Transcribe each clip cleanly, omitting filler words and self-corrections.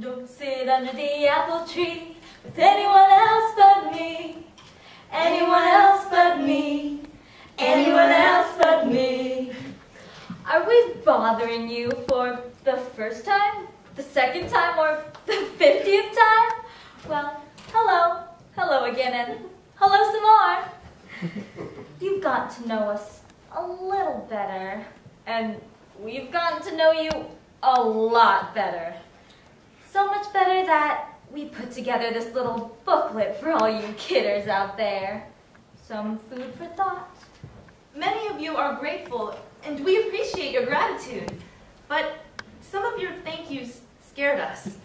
Don't sit under the apple tree with anyone else but me. Anyone else but me. Anyone else but me. Are we bothering you for the first time, the second time, or the 50th time? Well, hello. Hello again, and hello some more. You've gotten to know us a little better, and we've gotten to know you a lot better. So much better that we put together this little booklet for all you kidders out there. Some food for thought. Many of you are grateful, and we appreciate your gratitude. But some of your thank yous scared us.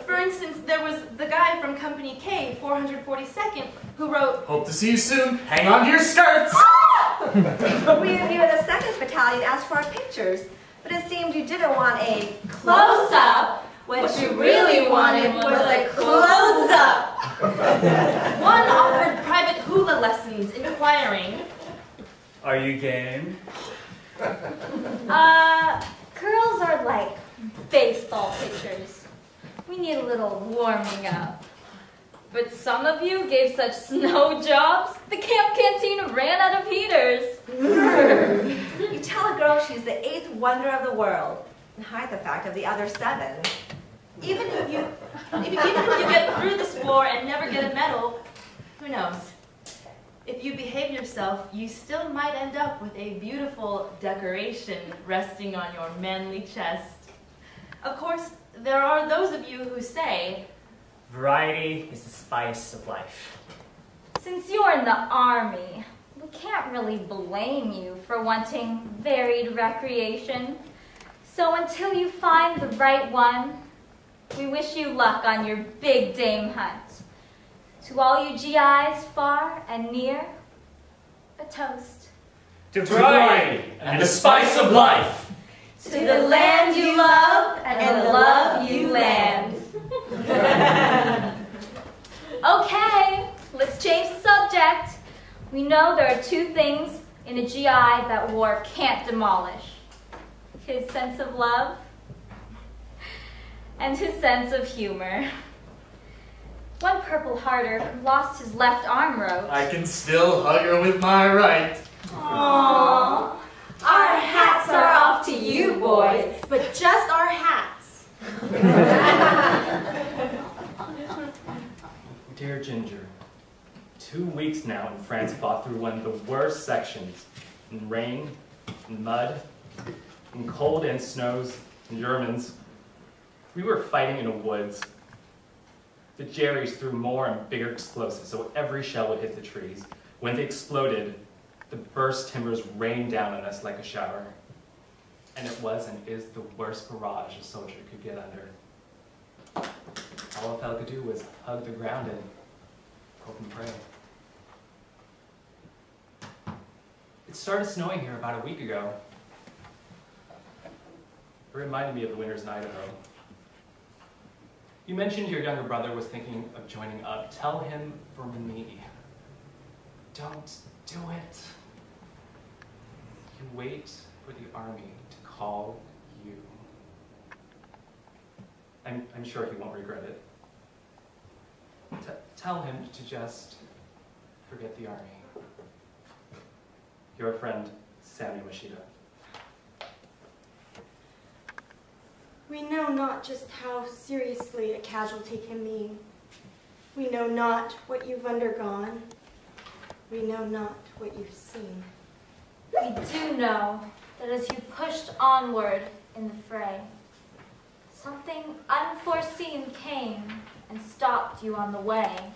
For instance, there was the guy from Company K, 442nd, who wrote, "Hope to see you soon. Hang on to your skirts." We of you in the 2nd Battalion asked for our pictures, but it seemed you didn't want a close-up. What you really wanted was a close-up. One offered private hula lessons, inquiring, "Are you game?" Girls are like baseball pitchers. We need a little warming up. But some of you gave such snow jobs, the camp canteen ran out of heaters. You tell a girl she's the 8th wonder of the world, and hide the fact of the other 7. even if you get through this war and never get a medal, who knows? If you behave yourself, you still might end up with a beautiful decoration resting on your manly chest. Of course, there are those of you who say, variety is the spice of life. Since you're in the Army, we can't really blame you for wanting varied recreation. So until you find the right one, we wish you luck on your big dame hunt. To all you GIs far and near, a toast. To variety and the spice of life. To the land you love and the love you land. Okay, let's change the subject. We know there are 2 things in a GI that war can't demolish. His sense of love and his sense of humor. One Purple Hearter who lost his left arm wrote, "I can still hug her with my right." "Aww, our hats are off to you, boys, but just our hats." Dear Ginger, 2 weeks now and France fought through one of the worst sections. In rain, in mud, in cold and snows, in Germans. We were fighting in the woods. The Jerrys threw more and bigger explosives, so every shell would hit the trees. When they exploded, the burst timbers rained down on us like a shower. And it was and is the worst barrage a soldier could get under. All Fel could do was hug the ground and hope and pray. It started snowing here about a week ago. It reminded me of the winters in Idaho. You mentioned your younger brother was thinking of joining up. Tell him from me, don't do it. You wait for the army to call you. I'm sure he won't regret it. Tell him to just forget the army. Your friend, Sammy Mashita. We know not just how seriously a casualty can mean. We know not what you've undergone. We know not what you've seen. We do know that as you pushed onward in the fray, something unforeseen came and stopped you on the way.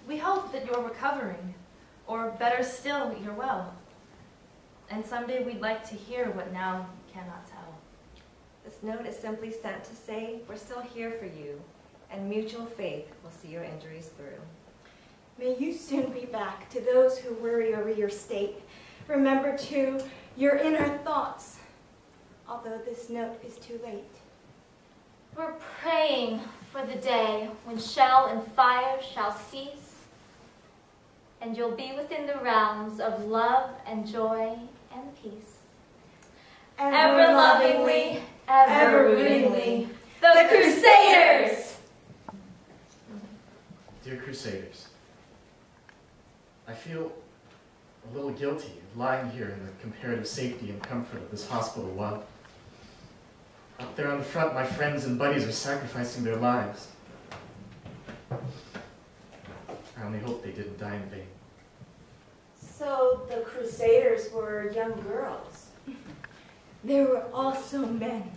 we hope that you're recovering, or better still, you're well. And someday we'd like to hear what now you cannot tell. This note is simply sent to say we're still here for you, and mutual faith will see your injuries through. May you soon be back. To those who worry over your state, remember too your inner thoughts, although this note is too late. We're praying for the day when shell and fire shall cease, and you'll be within the realms of love and joy and peace. Ever lovingly, ever rootingly, the The Crusaders! Dear Crusaders, I feel a little guilty of lying here in the comparative safety and comfort of this hospital while out there on the front my friends and buddies are sacrificing their lives. I only hope they didn't die in vain. So the Crusaders were young girls. There were also men,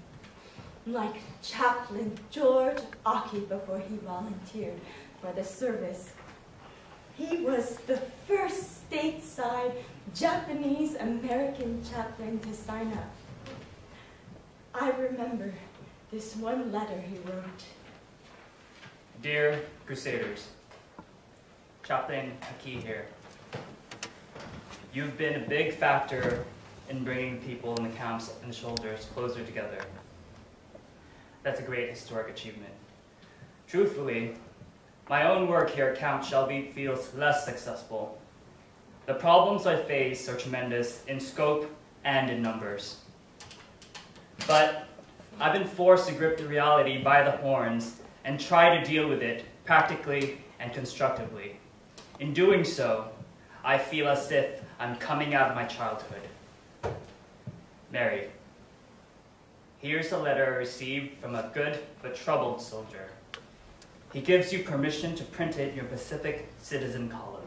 like Chaplain George Aki before he volunteered for the service. He was the first stateside Japanese-American chaplain to sign up. I remember this one letter he wrote. Dear Crusaders, Chaplain Aki here. You've been a big factor in bringing people in the camps and shoulders closer together. That's a great historic achievement. Truthfully, my own work here at Camp Shelby feels less successful. The problems I face are tremendous in scope and in numbers. But I've been forced to grip the reality by the horns and try to deal with it practically and constructively. In doing so, I feel as if I'm coming out of my childhood. Mary, here's a letter I received from a good but troubled soldier. He gives you permission to print it in your Pacific Citizen column.